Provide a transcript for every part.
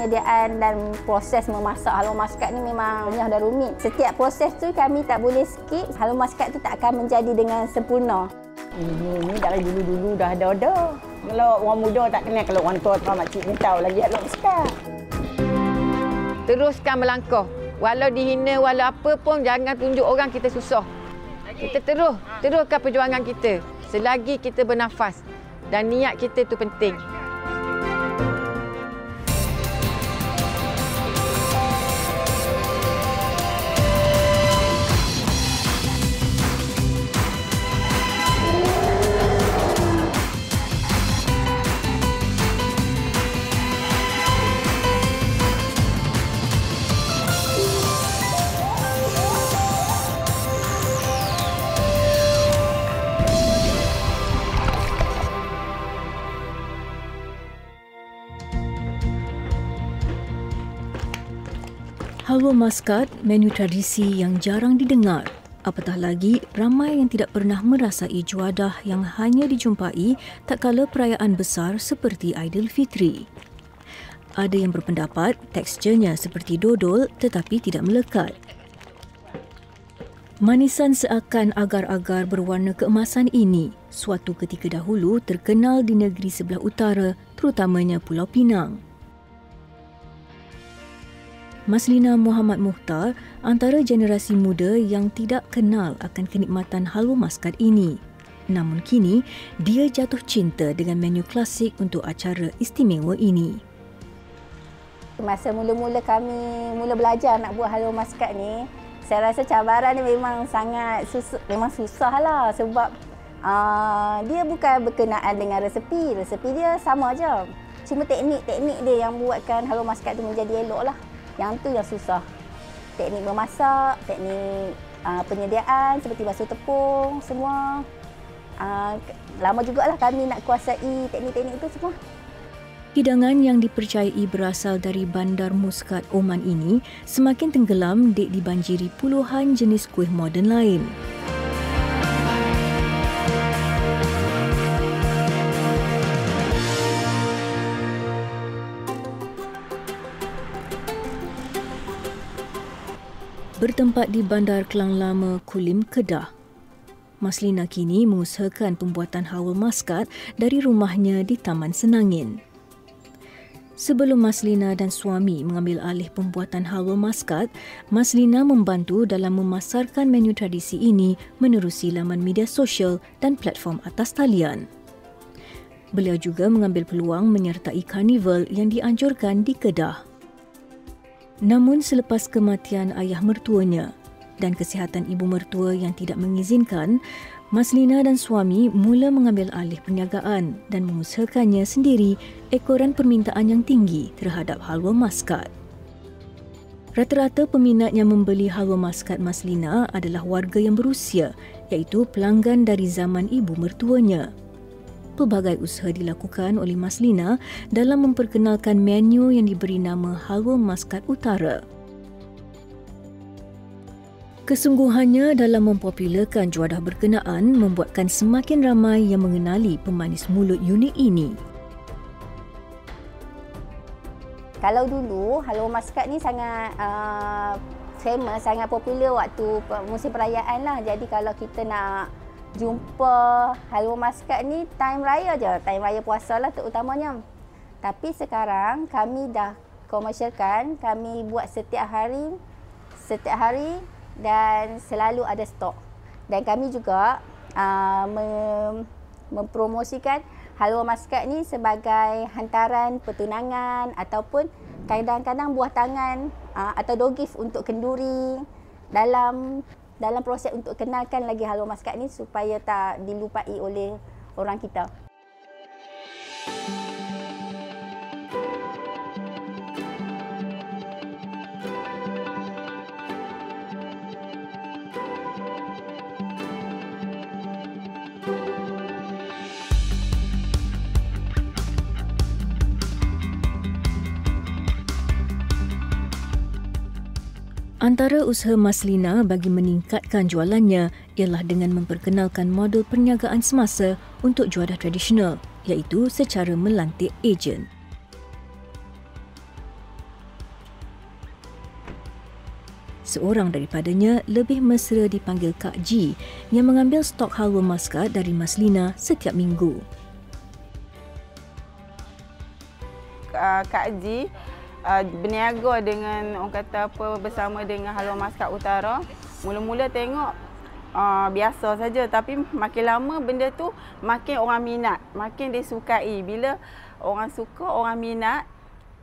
penyediaan dan proses memasak haluan muskat ni memang banyak dan rumit. Setiap proses tu kami tak boleh skip. Haluan muskat tu tak akan menjadi dengan sempurna. Ini dari dulu-dulu dah ada. Kalau orang muda tak kenal, kalau orang tua makcik ni tahu lagi haluan muskat. Teruskan melangkah. Walau dihina, walau apa pun jangan tunjuk orang kita susah. Kita teruskan perjuangan kita selagi kita bernafas dan niat kita tu penting. Haluan muskat, menu tradisi yang jarang didengar. Apatah lagi, ramai yang tidak pernah merasai juadah yang hanya dijumpai tak kala perayaan besar seperti Aidilfitri. Ada yang berpendapat teksturnya seperti dodol tetapi tidak melekat. Manisan seakan agar-agar berwarna keemasan ini suatu ketika dahulu terkenal di negeri sebelah utara, terutamanya Pulau Pinang. Maslina Muhammad Mukhtar antara generasi muda yang tidak kenal akan kenikmatan haluan muskat ini. Namun kini, dia jatuh cinta dengan menu klasik untuk acara istimewa ini. Masa mula-mula kami mula belajar nak buat haluan muskat ni, saya rasa cabaran ni memang sangat susah lah sebab dia bukan berkenaan dengan resepi. Resepi dia sama aja. Cuma teknik-teknik dia yang buatkan haluan muskat tu menjadi elok lah. Yang tu yang susah. Teknik memasak, teknik penyediaan seperti basuh tepung, semua. Lama jugalah kami nak kuasai teknik-teknik itu semua. Hidangan yang dipercayai berasal dari Bandar Muscat, Oman ini semakin tenggelam dek dibanjiri puluhan jenis kuih moden lain. Bertempat di Bandar Kelang Lama, Kulim, Kedah, Maslina kini mengusahakan pembuatan haluan muskat dari rumahnya di Taman Senangin. Sebelum Maslina dan suami mengambil alih pembuatan haluan muskat, Maslina membantu dalam memasarkan menu tradisi ini menerusi laman media sosial dan platform atas talian. Beliau juga mengambil peluang menyertai karnival yang dianjurkan di Kedah. Namun selepas kematian ayah mertuanya dan kesihatan ibu mertua yang tidak mengizinkan, Maslina dan suami mula mengambil alih perniagaan dan mengusahakannya sendiri ekoran permintaan yang tinggi terhadap haluan muskat. Rata-rata peminat yang membeli haluan muskat Maslina adalah warga yang berusia, iaitu pelanggan dari zaman ibu mertuanya. Pelbagai usaha dilakukan oleh Maslina dalam memperkenalkan menu yang diberi nama Haluan Muscat Utara. Kesungguhannya dalam mempopularkan juadah berkenaan membuatkan semakin ramai yang mengenali pemanis mulut unik ini. Kalau dulu, haluan muscat ni sangat famous, sangat popular waktu musim perayaan lah. Jadi kalau kita nak jumpa haluan muscat ni time raya je, time raya puasa lah terutamanya. Tapi sekarang kami dah komersialkan, kami buat setiap hari dan selalu ada stok. Dan kami juga mempromosikan haluan muscat ni sebagai hantaran pertunangan ataupun kadang-kadang buah tangan atau dogif untuk kenduri dalam proses untuk kenalkan lagi haluan muscat ni supaya tak dilupai oleh orang kita. Antara usaha Maslina bagi meningkatkan jualannya ialah dengan memperkenalkan model perniagaan semasa untuk juadah tradisional, iaitu secara melantik ejen. Seorang daripadanya lebih mesra dipanggil Kak Ji yang mengambil stok halwa Maskat dari Maslina setiap minggu. Kak Ji berniaga dengan orang kata apa bersama dengan Halwa Maskat Utara. Mula-mula tengok biasa saja, tapi makin lama benda tu makin orang minat, makin disukai. Bila orang suka, orang minat,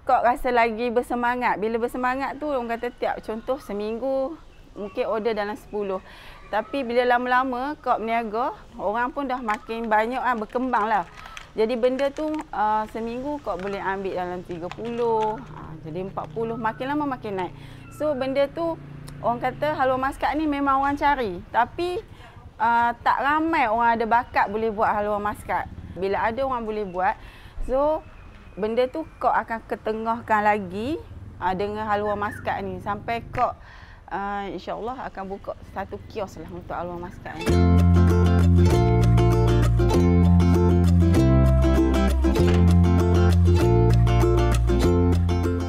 kok rasa lagi bersemangat. Bila bersemangat tu orang kata tiap contoh seminggu mungkin order dalam 10. Tapi bila lama-lama kok berniaga, orang pun dah makin banyak berkembang lah. Jadi benda tu seminggu kok boleh ambil dalam 30, jadi 40, makin lama makin naik. So benda tu orang kata Halwa Maskat ni memang orang cari. Tapi tak ramai orang ada bakat boleh buat Halwa Maskat. Bila ada orang boleh buat, so benda tu kok akan ketengahkan lagi dengan Halwa Maskat ni. Sampai kok insyaAllah akan buka satu kios lah untuk Halwa Maskat ni.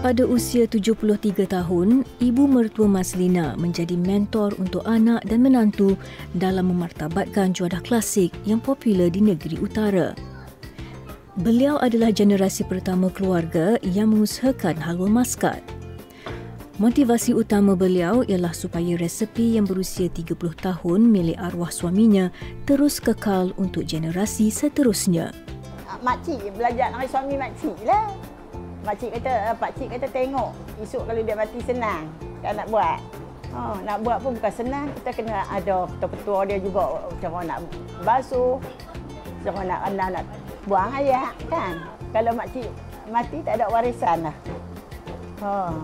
Pada usia 73 tahun, ibu mertua Maslina menjadi mentor untuk anak dan menantu dalam memartabatkan juadah klasik yang popular di negeri utara. Beliau adalah generasi pertama keluarga yang mengusahakan Halwa Maskat. Motivasi utama beliau ialah supaya resepi yang berusia 30 tahun milik arwah suaminya terus kekal untuk generasi seterusnya. Makcik belajar dengan suami makcik lah. Pakcik kata tengok esok kalau dia mati senang kan nak buat. Nak buat pun bukan senang, kita kena ada petua-petua dia juga, cara nak basuh, cara nak buang air kan. Kalau makcik mati tak ada warisan lah.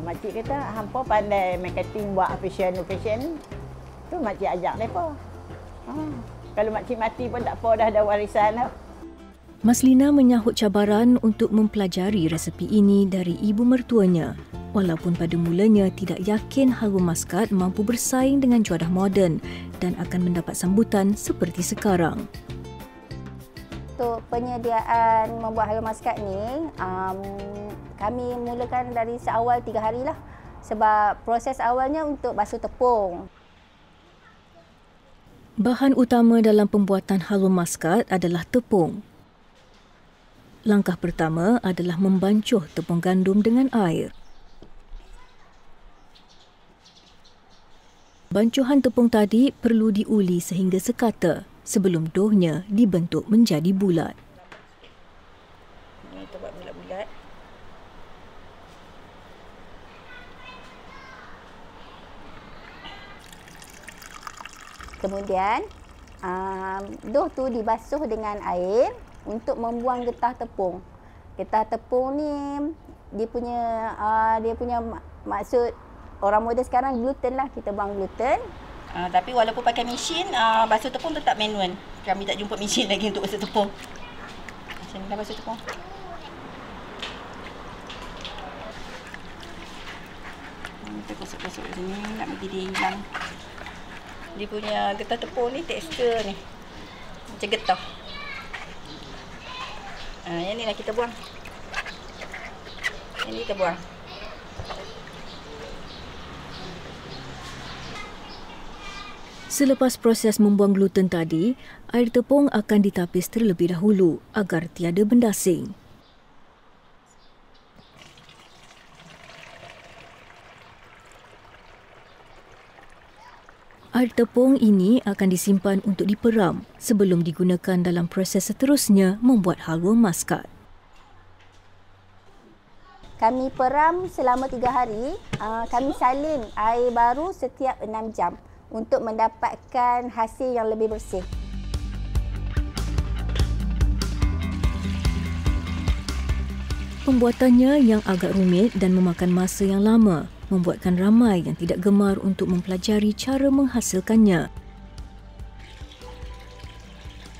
Makcik kata hampa pandai marketing buat fashion tu makcik ajak mereka. Kalau makcik mati pun tak apa, dah ada warisan lah. Maslina menyahut cabaran untuk mempelajari resepi ini dari ibu mertuanya, walaupun pada mulanya tidak yakin Halwa Maskat mampu bersaing dengan juadah moden dan akan mendapat sambutan seperti sekarang. Untuk penyediaan membuat Halwa Maskat ni, kami mulakan dari seawal 3 hari lah. Sebab proses awalnya untuk basuh tepung. Bahan utama dalam pembuatan Halwa Maskat adalah tepung. Langkah pertama adalah membancuh tepung gandum dengan air. Bancuhan tepung tadi perlu diuli sehingga sekata sebelum doughnya dibentuk menjadi bulat. Ini kita buat bulat-bulat. Kemudian dough tu dibasuh dengan air untuk membuang getah tepung. Getah tepung ni dia punya maksud orang moden sekarang gluten lah, kita buang gluten. Tapi walaupun pakai mesin, basuh tepung tetap manual. Kami tak jumpa mesin lagi untuk basuh tepung. Macam ni dah basuh tepung. Kita gosok-gosok sini nak bagi dia hilang. Dia punya getah tepung ni tekstur ni macam getah. Yang ni lah kita buang. Yang ni kita buang. Selepas proses membuang gluten tadi, air tepung akan ditapis terlebih dahulu agar tiada bendasing. Air tepung ini akan disimpan untuk diperam sebelum digunakan dalam proses seterusnya membuat Halwa Maskat. Kami peram selama 3 hari. Kami salin air baru setiap 6 jam untuk mendapatkan hasil yang lebih bersih. Pembuatannya yang agak rumit dan memakan masa yang lama membuatkan ramai yang tidak gemar untuk mempelajari cara menghasilkannya.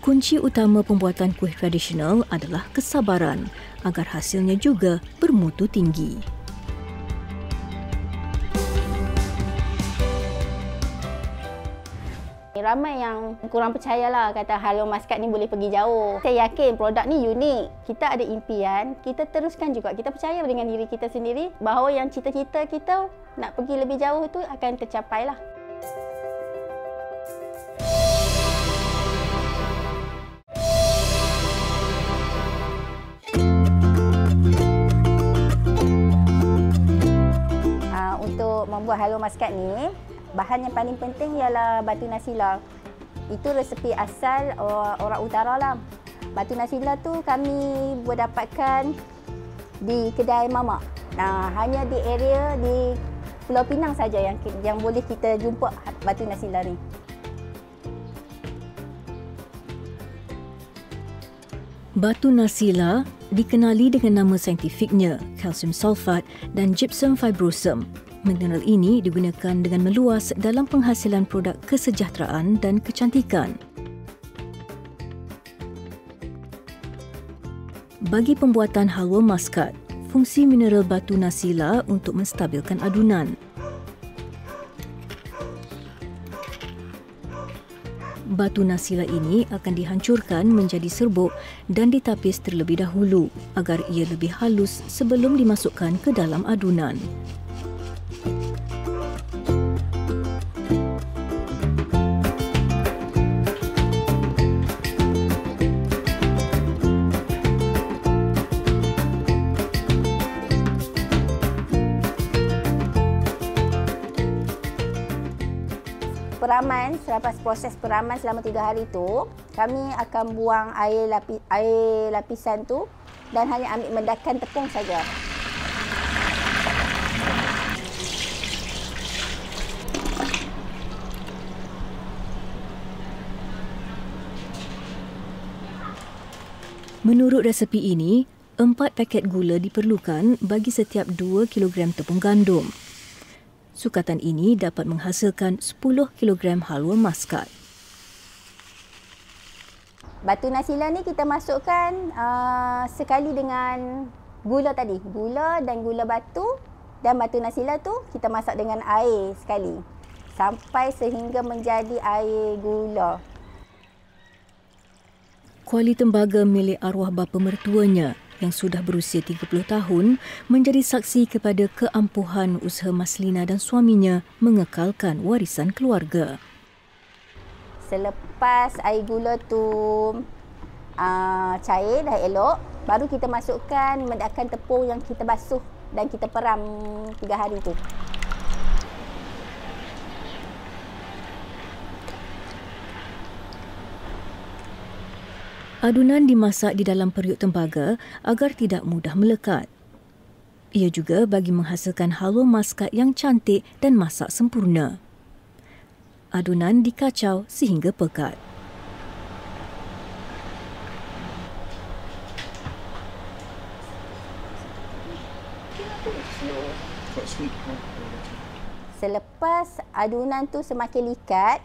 Kunci utama pembuatan kuih tradisional adalah kesabaran agar hasilnya juga bermutu tinggi. Ramai yang kurang percayalah kata haluan maskat ni boleh pergi jauh. Saya yakin produk ni unik. Kita ada impian, kita teruskan juga. Kita percaya dengan diri kita sendiri bahawa yang cita-cita kita nak pergi lebih jauh tu akan tercapai lah. Untuk membuat haluan maskat ni, bahan yang paling penting ialah batu nasila. Itu resepi asal orang utara lah. Batu nasila tu kami boleh dapatkan di kedai mamak. Hanya di area di Pulau Pinang saja yang boleh kita jumpa batu nasila ni. Batu nasila dikenali dengan nama saintifiknya calcium sulfat dan gypsum fibrosum. Mineral ini digunakan dengan meluas dalam penghasilan produk kesejahteraan dan kecantikan. Bagi pembuatan haluan maskat, fungsi mineral batu nasila untuk menstabilkan adunan. Batu nasila ini akan dihancurkan menjadi serbuk dan ditapis terlebih dahulu agar ia lebih halus sebelum dimasukkan ke dalam adunan. Peraman, selepas proses peraman selama 3 hari tu, kami akan buang air lapisan tu dan hanya ambil mendakan tepung saja. Menurut resepi ini, 4 paket gula diperlukan bagi setiap 2 kilogram tepung gandum. Sukatan ini dapat menghasilkan 10 kilogram haluan maskat. Batu nasila ni kita masukkan sekali dengan gula tadi. Gula dan gula batu dan batu nasila tu kita masak dengan air sekali. Sampai sehingga menjadi air gula. Kuali tembaga milik arwah bapa mertuanya yang sudah berusia 30 tahun menjadi saksi kepada keampuhan usaha Maslina dan suaminya mengekalkan warisan keluarga. Selepas air gula tu cair dah elok, baru kita masukkan mendakan tepung yang kita basuh dan kita peram 3 hari tu. Adunan dimasak di dalam periuk tembaga agar tidak mudah melekat. Ia juga bagi menghasilkan haluan maskat yang cantik dan masak sempurna. Adunan dikacau sehingga pekat. Selepas adunan tu semakin likat,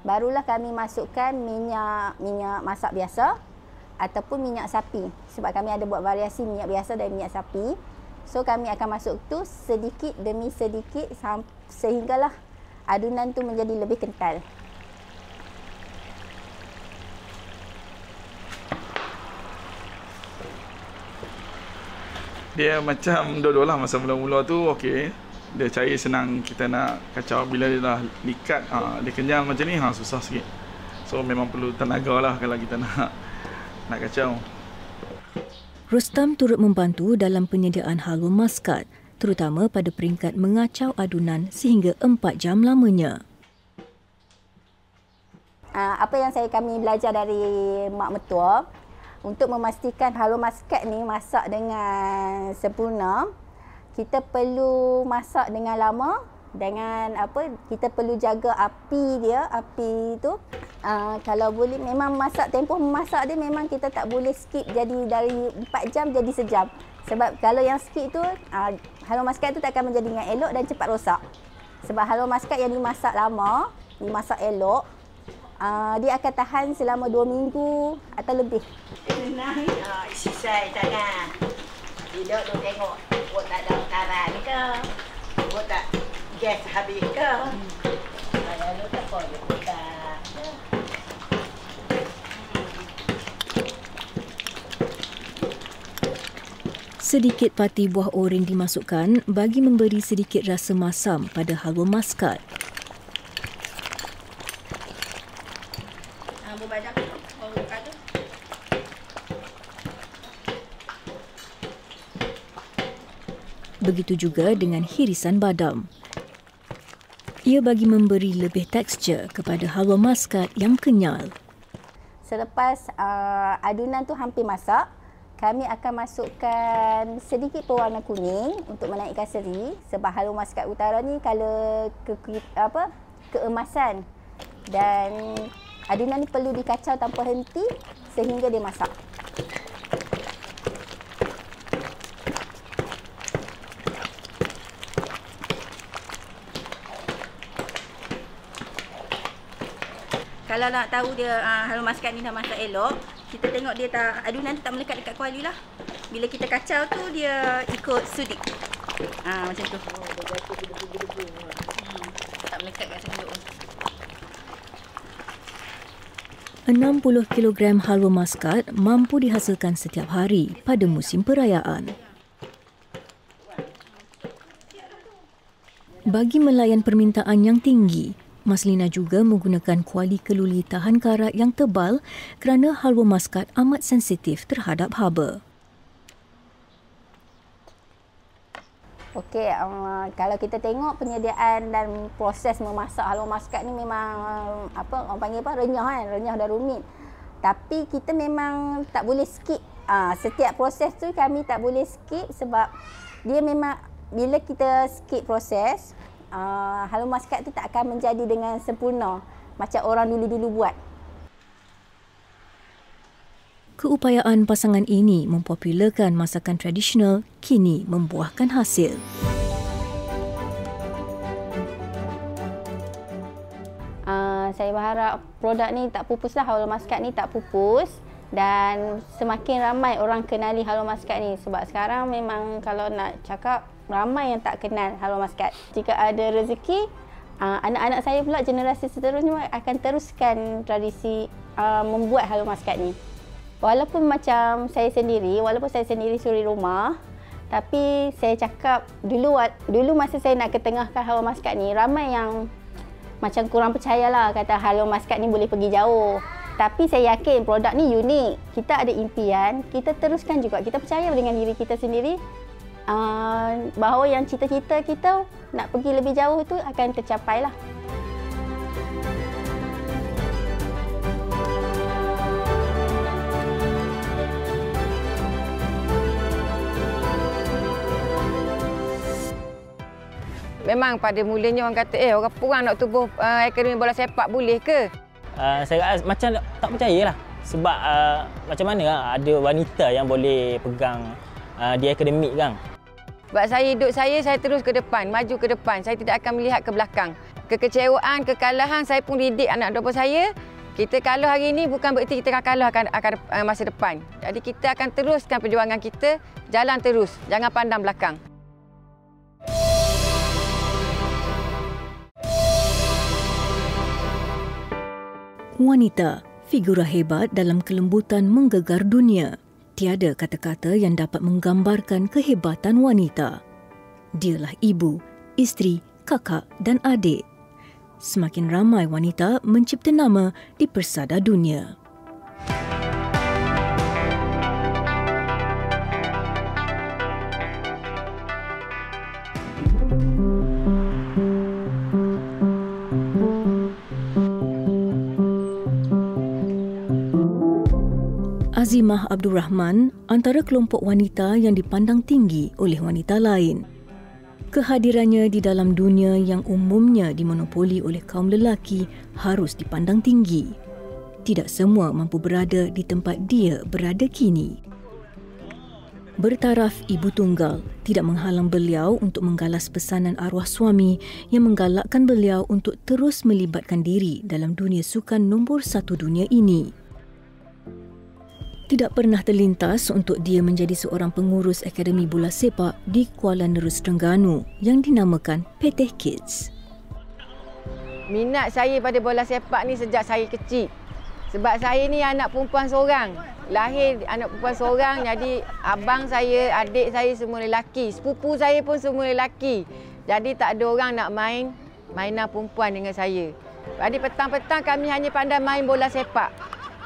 barulah kami masukkan minyak masak biasa ataupun minyak sapi. Sebab kami ada buat variasi minyak biasa dan minyak sapi. So kami akan masuk tu sedikit demi sedikit sehinggalah adunan tu menjadi lebih kental. Dia macam dua-dua lah masa mula-mula tu okey. Dia cair senang kita nak kacau. Bila dia dah likat, dia kenyal macam ni, susah sikit. So memang perlu tenaga lah kalau kita nak kacau. Rustam turut membantu dalam penyediaan haluan maskat, terutama pada peringkat mengacau adunan sehingga 4 jam lamanya. Apa yang kami belajar dari mak mertua, untuk memastikan haluan maskat ni masak dengan sempurna, kita perlu masak dengan lama, dengan kita perlu jaga api tu. Kalau boleh memang tempoh memasak dia memang kita tak boleh skip, jadi dari 4 jam jadi sejam. Sebab kalau yang skip tu haluan maskat tu tak akan menjadi dengan elok dan cepat rosak. Sebab haluan maskat yang dimasak lama, dimasak elok, dia akan tahan selama 2 minggu atau lebih. Senang, isi saya tangan. Tidak tu tengok, buat tak ada karan ke? Buat tak gas habis ke? Kalau tak boleh buat. Sedikit pati buah oren dimasukkan bagi memberi sedikit rasa masam pada halwa maskat. Begitu juga dengan hirisan badam. Ia bagi memberi lebih tekstur kepada halwa maskat yang kenyal. Selepas adunan tu hampir masak, kami akan masukkan sedikit pewarna kuning untuk menaikkan seri, sebab halwa maskat utara ni color keemasan, dan adunan ni perlu dikacau tanpa henti sehingga dia masak. Kalau nak tahu dia halwa maskat ni dah masak elok, kita tengok dia adunan tu tak melekat dekat kuali lah. Bila kita kacau tu dia ikut sudik. Macam tu. Tak melekat kat sendok. 60 kilogram halwa maskat mampu dihasilkan setiap hari pada musim perayaan. Bagi melayan permintaan yang tinggi, Maslina juga menggunakan kuali keluli tahan karat yang tebal kerana halwa maskat amat sensitif terhadap haba. Okey, kalau kita tengok penyediaan dan proses memasak halwa maskat ni memang orang panggil renyah kan, renyah dan rumit. Tapi kita memang tak boleh skip. Setiap proses tu kami tak boleh skip sebab dia memang bila kita skip proses, halwa maskat tu tak akan menjadi dengan sempurna macam orang dulu-dulu buat. Keupayaan pasangan ini mempopularkan masakan tradisional kini membuahkan hasil. Saya berharap produk ni tak pupus lah, halwa maskat ni tak pupus, dan semakin ramai orang kenali halwa maskat ni, sebab sekarang memang kalau nak cakap ramai yang tak kenal halwa maskat. Jika ada rezeki, anak-anak saya pula generasi seterusnya akan teruskan tradisi membuat halwa maskat ni. Walaupun saya sendiri suri rumah, tapi saya cakap dulu masa saya nak ketengahkan halwa maskat ni, ramai yang macam kurang percayalah, kata halwa maskat ni boleh pergi jauh. Tapi saya yakin produk ni unik. Kita ada impian, kita teruskan juga. Kita percaya dengan diri kita sendiri, bahawa yang cita-cita kita nak pergi lebih jauh tu akan tercapai lah. Memang pada mulanya orang kata, orang perang nak tubuh akademi bola sepak boleh ke? Saya macam tak percayalah. Sebab macam mana ada wanita yang boleh pegang di akademik kan? Sebab saya terus ke depan, maju ke depan. Saya tidak akan melihat ke belakang. Kekecewaan, kekalahan, saya pun didik anak dua saya. Kita kalah hari ini bukan bererti kita akan kalah akan masa depan. Jadi kita akan teruskan perjuangan kita, jalan terus, jangan pandang belakang. Wanita, figura hebat dalam kelembutan menggegar dunia. Tiada kata-kata yang dapat menggambarkan kehebatan wanita. Dialah ibu, isteri, kakak dan adik. Semakin ramai wanita mencipta nama di persada dunia. Azimah Abdul Rahman antara kelompok wanita yang dipandang tinggi oleh wanita lain. Kehadirannya di dalam dunia yang umumnya dimonopoli oleh kaum lelaki harus dipandang tinggi. Tidak semua mampu berada di tempat dia berada kini. Bertaraf ibu tunggal tidak menghalang beliau untuk menggalas pesanan arwah suami yang menggalakkan beliau untuk terus melibatkan diri dalam dunia sukan nombor 1 dunia ini. Tidak pernah terlintas untuk dia menjadi seorang pengurus Akademi Bola Sepak di Kuala Nerus, Terengganu yang dinamakan Peteh Kids. Minat saya pada bola sepak ni sejak saya kecil. Sebab saya ni anak perempuan seorang. lahir anak perempuan seorang, jadi abang saya, adik saya semua lelaki. Sepupu saya pun semua lelaki. Jadi tak ada orang nak main mainan perempuan dengan saya. Jadi petang-petang kami hanya pandai main bola sepak.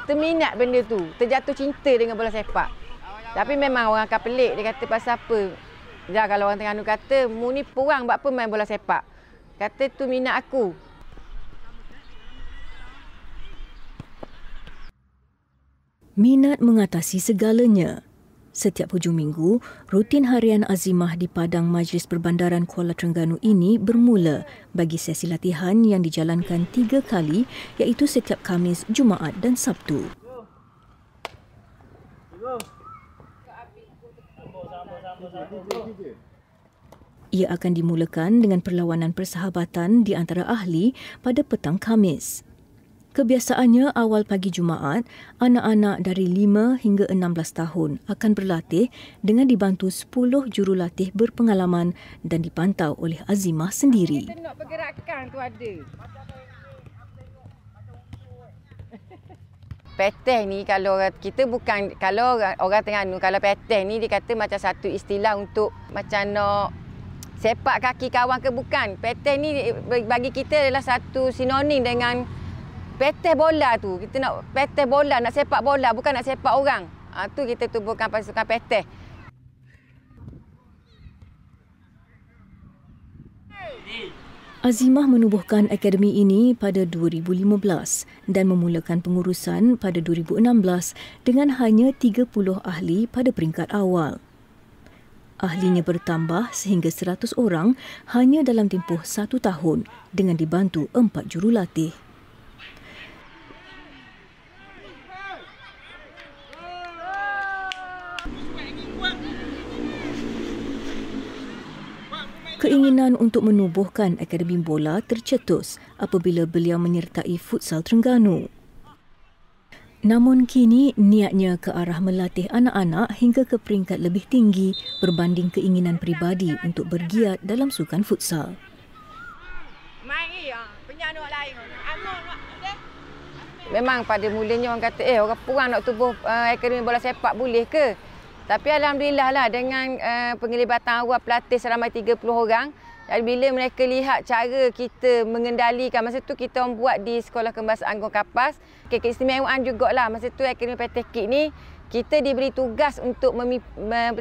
Terminat benda tu, terjatuh cinta dengan bola sepak. Tapi memang orang akan pelik, dia kata pasal apa? Ya, kalau orang Terengganu kata, mu ni perang buat apa main bola sepak? Kata tu minat aku. Minat mengatasi segalanya. Setiap hujung minggu, rutin harian Azimah di Padang Majlis Perbandaran Kuala Terengganu ini bermula bagi sesi latihan yang dijalankan 3 kali, iaitu setiap Khamis, Jumaat dan Sabtu. Ia akan dimulakan dengan perlawanan persahabatan di antara ahli pada petang Khamis. Kebiasaannya awal pagi Jumaat, anak-anak dari 5 hingga 16 tahun akan berlatih dengan dibantu 10 jurulatih berpengalaman dan dipantau oleh Azimah sendiri. Tengok pergerakan tu ada. Peteh ni kalau kita bukan, kalau orang Terengganu, kalau peteh ni dia kata macam satu istilah untuk macam nak sepak kaki kawan ke bukan. Peteh ni bagi kita adalah satu sinonim dengan peteh bola tu. Kita nak peteh bola, nak sepak bola, bukan nak sepak orang. Tu kita tubuhkan pasukan peteh. Azimah menubuhkan akademi ini pada 2015 dan memulakan pengurusan pada 2016 dengan hanya 30 ahli pada peringkat awal. Ahlinya bertambah sehingga 100 orang hanya dalam tempoh 1 tahun dengan dibantu 4 jurulatih. Keinginan untuk menubuhkan akademi bola tercetus apabila beliau menyertai Futsal Terengganu. Namun kini niatnya ke arah melatih anak-anak hingga ke peringkat lebih tinggi berbanding keinginan peribadi untuk bergiat dalam sukan futsal. Memang pada mulanya orang kata, orang perang nak tubuh akademi bola sepak boleh ke? Tapi alhamdulillah lah dengan penglibatan awal pelatih seramai 30 orang. Dan bila mereka lihat cara kita mengendalikan, masa tu kita buat di Sekolah Kembasaan Anggung Kapas. Keistimewaan jugalah masa tu Akademi Peteh Kik ni kita diberi tugas untuk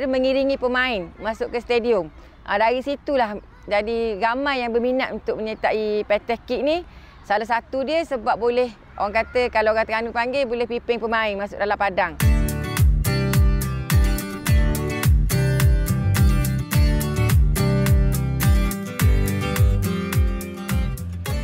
mengiringi pemain masuk ke stadium. Dari situlah jadi ramai yang berminat untuk menyertai Peteh Kik ni. Salah satu dia sebab boleh, orang kata kalau orang Terengganu panggil, boleh piping pemain masuk dalam padang.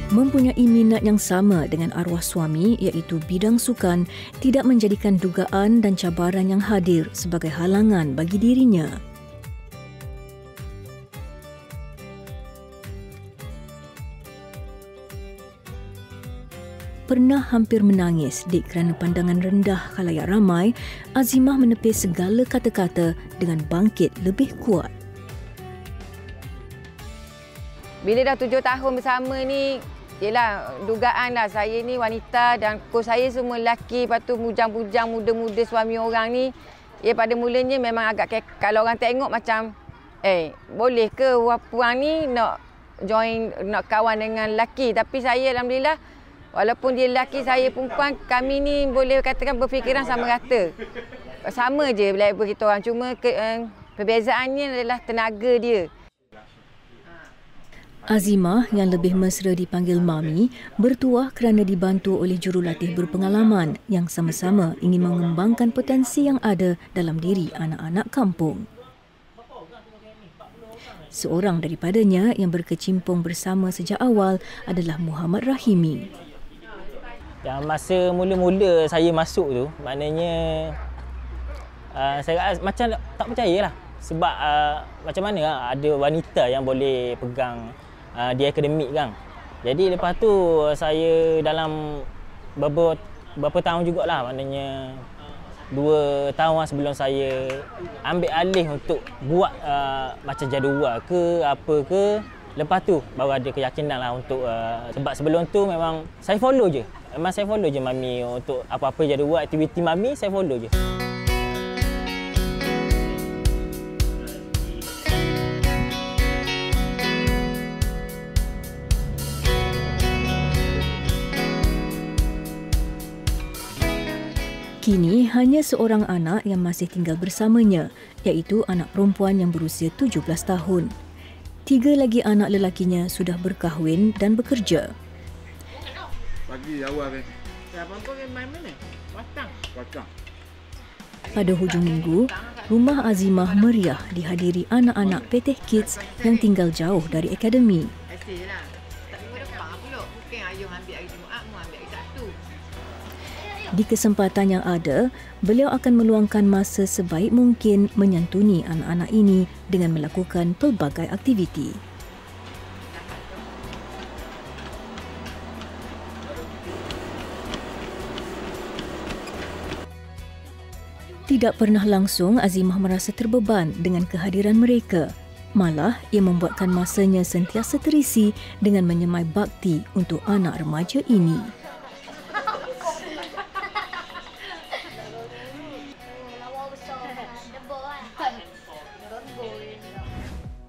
Mempunyai minat yang sama dengan arwah suami iaitu bidang sukan tidak menjadikan dugaan dan cabaran yang hadir sebagai halangan bagi dirinya. Pernah hampir menangis kerana pandangan rendah khalayak ramai, Azimah menepis segala kata-kata dengan bangkit lebih kuat. Bila dah 7 tahun bersama ni, yelah, dugaan lah saya ni wanita dan kos saya semua lelaki. Lepas tu bujang-bujang muda-muda suami orang ni. Pada mulanya memang agak kalau orang tengok macam, boleh ke puan ni nak join, nak kawan dengan lelaki. Tapi saya alhamdulillah, walaupun dia lelaki, saya perempuan, kami ni boleh katakan berfikiran sama rata. Sama je level kita orang. Cuma perbezaannya adalah tenaga dia. Azimah yang lebih mesra dipanggil Mami bertuah kerana dibantu oleh jurulatih berpengalaman yang sama-sama ingin mengembangkan potensi yang ada dalam diri anak-anak kampung. Seorang daripadanya yang berkecimpung bersama sejak awal adalah Muhammad Rahimi. Yang masa mula-mula saya masuk tu, maknanya saya macam tak percayalah. Sebab macam mana ada wanita yang boleh pegang di akademik kan. Jadi lepas tu saya dalam beberapa tahun jugalah, maknanya 2 tahun sebelum saya ambil alih untuk buat macam jadual ke apa ke. Lepas tu baru ada keyakinan lah untuk sebab sebelum tu memang saya follow je. Memang saya follow je mami untuk apa-apa je ada buat aktiviti mami, saya follow je. Kini hanya seorang anak yang masih tinggal bersamanya, iaitu anak perempuan yang berusia 17 tahun. 3 lagi anak lelakinya sudah berkahwin dan bekerja. Pagi awal ni. Pada hujung minggu, rumah Azimah meriah dihadiri anak-anak Peteh Kids yang tinggal jauh dari akademi. Di kesempatan yang ada, beliau akan meluangkan masa sebaik mungkin menyantuni anak-anak ini dengan melakukan pelbagai aktiviti. Tidak pernah langsung Azimah merasa terbeban dengan kehadiran mereka. Malah, ia membuatkan masanya sentiasa terisi dengan menyemai bakti untuk anak remaja ini.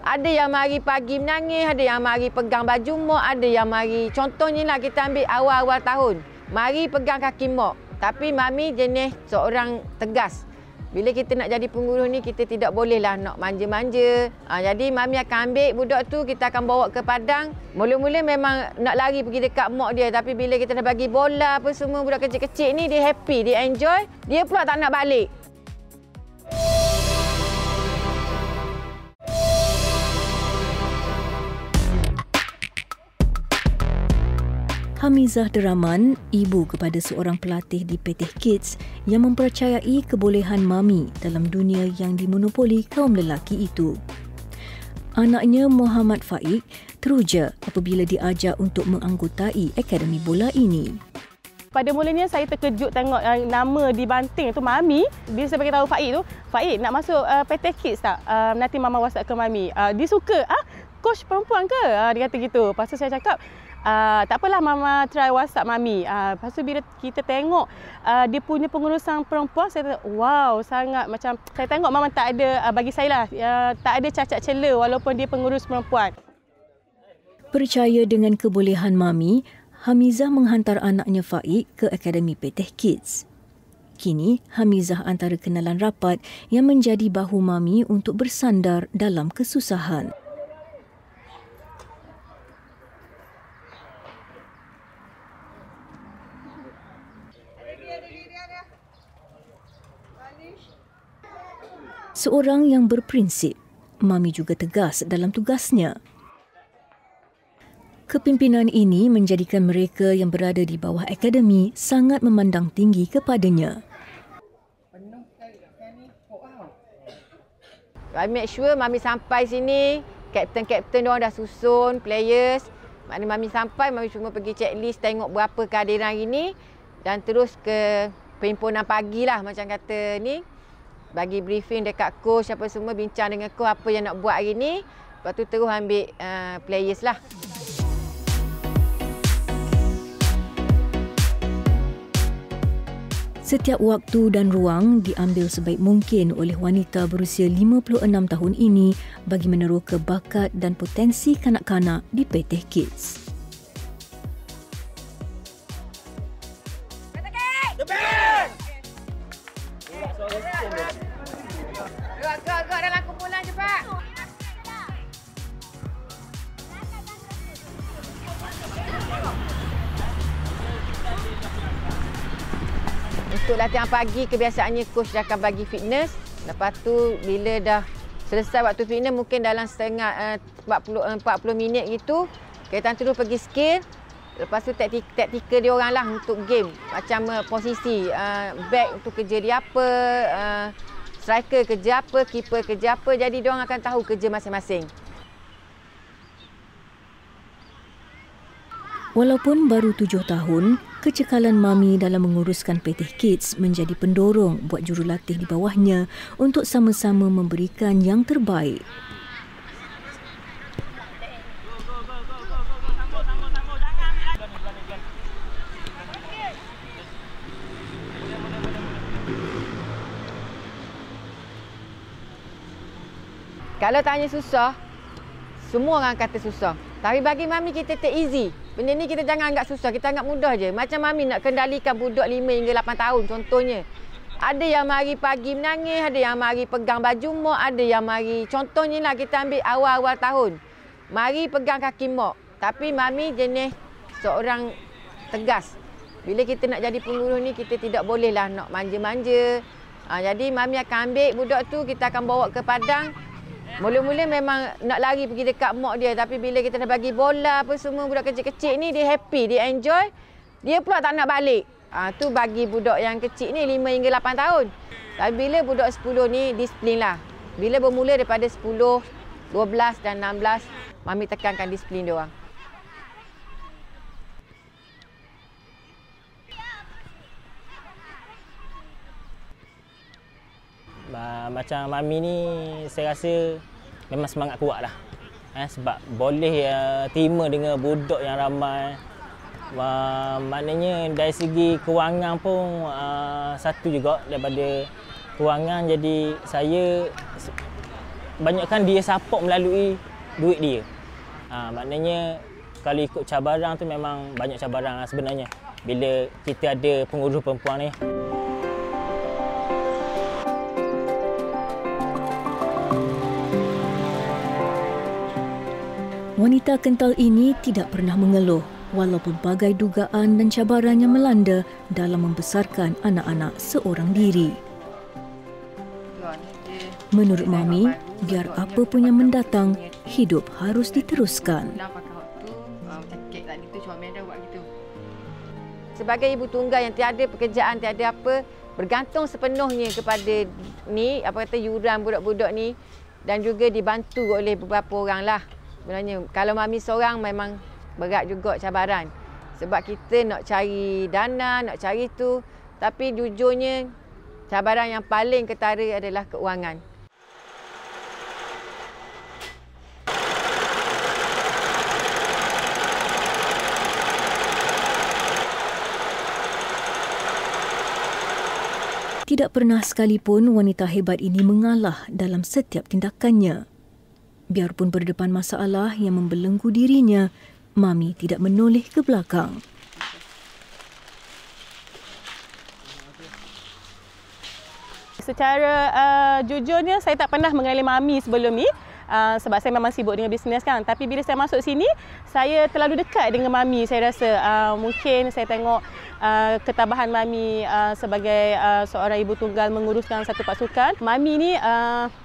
Ada yang mari pagi menangis, ada yang mari pegang baju mok, ada yang mari, contohnya lah kita ambil awal-awal tahun. Mari pegang kaki mok. Tapi mami jenis seorang tegas. Bila kita nak jadi pengurus ni, kita tidak bolehlah nak manja-manja. Jadi mami akan ambil budak tu, kita akan bawa ke padang. Mula-mula memang nak lari pergi dekat mok dia. Tapi bila kita dah bagi bola apa semua, budak kecil-kecil ni dia happy, dia enjoy. Dia pula tak nak balik. Hamizah Deraman, ibu kepada seorang pelatih di Peteh Kids yang mempercayai kebolehan mami dalam dunia yang dimonopoli kaum lelaki itu. Anaknya Muhammad Faik teruja apabila diajak untuk menganggotai akademi bola ini. Pada mulanya saya terkejut tengok nama di banting tu Mami. Bila saya bagi tahu Faik tu, Faik nak masuk Peteh Kids tak? Nanti Mama WhatsApp ke Mami. Dia suka, coach perempuan ke? Dia kata gitu. Lepas tu saya cakap, tak apalah Mama try WhatsApp Mami. Lepas tu bila kita tengok dia punya pengurusan perempuan, saya kata wow, sangat macam saya tengok Mama tak ada, bagi saya lah, tak ada cacat cela walaupun dia pengurus perempuan. Percaya dengan kebolehan Mami, Hamizah menghantar anaknya Faik ke Akademi Peteh Kids. Kini, Hamizah antara kenalan rapat yang menjadi bahu Mami untuk bersandar dalam kesusahan. Seorang yang berprinsip, Mami juga tegas dalam tugasnya. Kepimpinan ini menjadikan mereka yang berada di bawah akademi sangat memandang tinggi kepadanya. I make sure Mami sampai sini, kapten-kapten diorang dah susun, players. Maknanya Mami sampai, Mami cuma pergi checklist tengok berapa kehadiran hari ni dan terus ke perhimpunan pagi lah macam kata ni. Bagi briefing dekat coach apa semua, bincang dengan coach apa yang nak buat hari ni. Lepas tu terus ambil players lah. Setiap waktu dan ruang diambil sebaik mungkin oleh wanita berusia 56 tahun ini bagi meneroka bakat dan potensi kanak-kanak di Peteh Kids. Gerak dalam kumpulan cepat. Untuk latihan pagi, kebiasaannya coach dah akan bagi fitness. Lepas tu bila dah selesai waktu fitness, mungkin dalam setengah 40 minit gitu, kita terus pergi skill. Lepas tu taktikal dia orang lah untuk game. Macam posisi, back untuk kerja dia apa, striker kerja apa, keeper kerja apa. Jadi dia orang akan tahu kerja masing-masing. Walaupun baru 7 tahun, kecekalan Mami dalam menguruskan Peteh Kids menjadi pendorong buat jurulatih di bawahnya untuk sama-sama memberikan yang terbaik. Kalau tanya susah, semua orang kata susah. Tapi bagi mami kita take easy. Benda ni kita jangan anggap susah, kita anggap mudah je. Macam mami nak kendalikan budak 5 hingga 8 tahun contohnya. Ada yang mari pagi menangis, ada yang mari pegang baju mak, ada yang mari, contohnya lah kita ambil awal-awal tahun. Mari pegang kaki mak. Tapi mami jenis seorang tegas. Bila kita nak jadi pengurus ni, kita tidak bolehlah nak manja-manja. Jadi mami akan ambil budak tu, kita akan bawa ke padang. Mula-mula memang nak lari pergi dekat mak dia. Tapi bila kita dah bagi bola apa semua, budak kecil-kecil ni dia happy, dia enjoy. Dia pula tak nak balik. Tu bagi budak yang kecil ni 5 hingga 8 tahun. Tapi bila budak 10 ni disiplin lah. Bila bermula daripada 10, 12 dan 16, mami tekankan disiplin dia orang. Macam mami ni saya rasa memang semangat kuat lah. Sebab boleh terima dengan budak yang ramai. Maknanya dari segi kewangan pun satu juga daripada kewangan. Jadi saya banyakkan dia support melalui duit dia. Maknanya kalau ikut cabaran tu memang banyak cabaran sebenarnya bila kita ada pengurus perempuan ni. Wanita kental ini tidak pernah mengeluh walau pelbagai dugaan dan cabaran yang melanda dalam membesarkan anak-anak seorang diri. Menurut mami, biar apa pun yang mendatang, hidup harus diteruskan. Sebagai ibu tunggal yang tiada pekerjaan, tiada apa, bergantung sepenuhnya kepada ni, apa kata, yuran budak-budak ni dan juga dibantu oleh beberapa orang lah. Sebenarnya kalau mami seorang memang berat juga cabaran. Sebab kita nak cari dana, nak cari tu. Tapi jujurnya cabaran yang paling ketara adalah keuangan. Tidak pernah sekalipun wanita hebat ini mengalah dalam setiap tindakannya. Biarpun berdepan masalah yang membelenggu dirinya, mami tidak menoleh ke belakang. Secara jujurnya, saya tak pernah mengenali mami sebelum ni. Sebab saya memang sibuk dengan bisnes kan. Tapi bila saya masuk sini, saya terlalu dekat dengan mami. Saya rasa mungkin saya tengok ketabahan mami sebagai seorang ibu tunggal menguruskan satu pasukan. Mami ni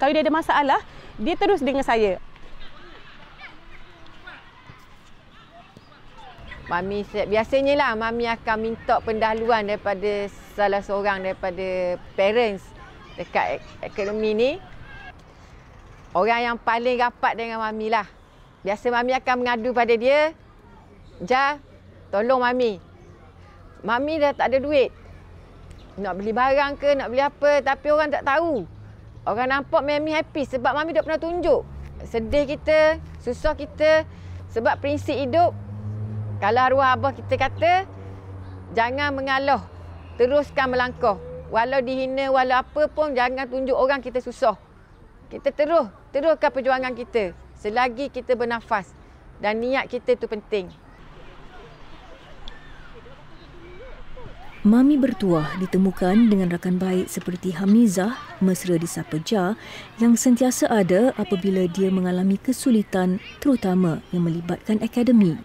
kalau dia ada masalah, dia terus dengan saya. Mami biasanya lah mami akan minta pendahuluan daripada salah seorang daripada parents dekat akademi ni. Orang yang paling rapat dengan mami lah. Biasa mami akan mengadu pada dia, "Ja, tolong mami. Mami dah tak ada duit. Nak beli barang ke, nak beli apa, tapi orang tak tahu. Orang nampak mami happy sebab mami dah pernah tunjuk sedih kita, susah kita. Sebab prinsip hidup, kalau arwah abah kita kata, jangan mengalah, teruskan melangkah. Walau dihina, walau apa pun, jangan tunjuk orang kita susah. Kita teruskan perjuangan kita selagi kita bernafas. Dan niat kita tu penting." Mami bertuah ditemukan dengan rakan baik seperti Hamizah, mesra disapa Ja, yang sentiasa ada apabila dia mengalami kesulitan terutama yang melibatkan akademi.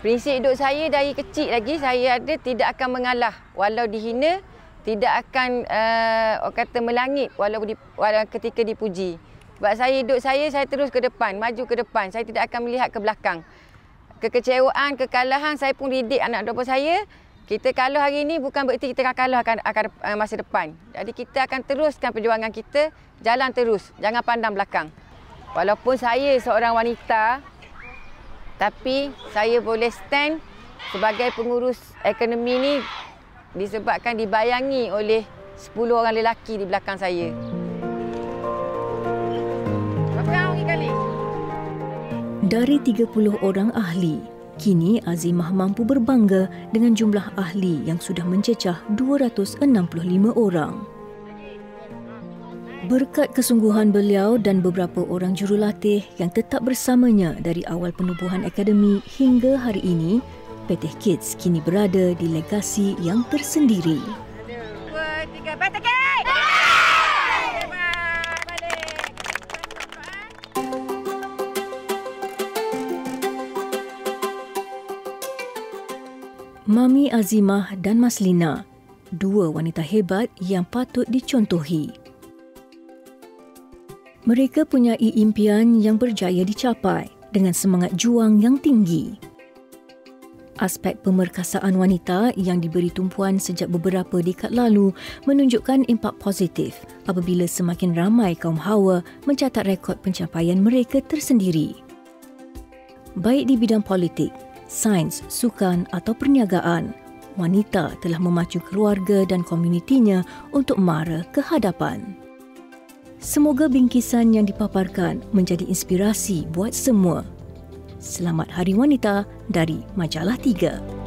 Prinsip hidup saya dari kecil lagi, saya ada tidak akan mengalah. Walau dihina, tidak akan orang kata melangit walau ketika dipuji. Sebab hidup saya terus ke depan, maju ke depan. Saya tidak akan melihat ke belakang. Kekecewaan, kekalahan, saya pun didik anak dua saya. Kita kalah hari ini bukan bererti kita akan kalah akan masa depan. Jadi kita akan teruskan perjuangan kita, jalan terus, jangan pandang belakang. Walaupun saya seorang wanita, tapi saya boleh stand sebagai pengurus akademi ni disebabkan dibayangi oleh 10 orang lelaki di belakang saya. Berapa kali? Dari 30 orang ahli, kini Azimah mampu berbangga dengan jumlah ahli yang sudah mencecah 265 orang. Berkat kesungguhan beliau dan beberapa orang jurulatih yang tetap bersamanya dari awal penubuhan akademi hingga hari ini, PT Kids kini berada di legasi yang tersendiri. 1, 2, 3, PT Kids! Mami Azimah dan Maslina, dua wanita hebat yang patut dicontohi. Mereka punyai impian yang berjaya dicapai dengan semangat juang yang tinggi. Aspek pemerkasaan wanita yang diberi tumpuan sejak beberapa dekad lalu menunjukkan impak positif apabila semakin ramai kaum hawa mencatat rekod pencapaian mereka tersendiri. Baik di bidang politik, sains, sukan atau perniagaan, wanita telah memacu keluarga dan komunitinya untuk mara ke hadapan. Semoga bingkisan yang dipaparkan menjadi inspirasi buat semua. Selamat Hari Wanita dari Majalah 3.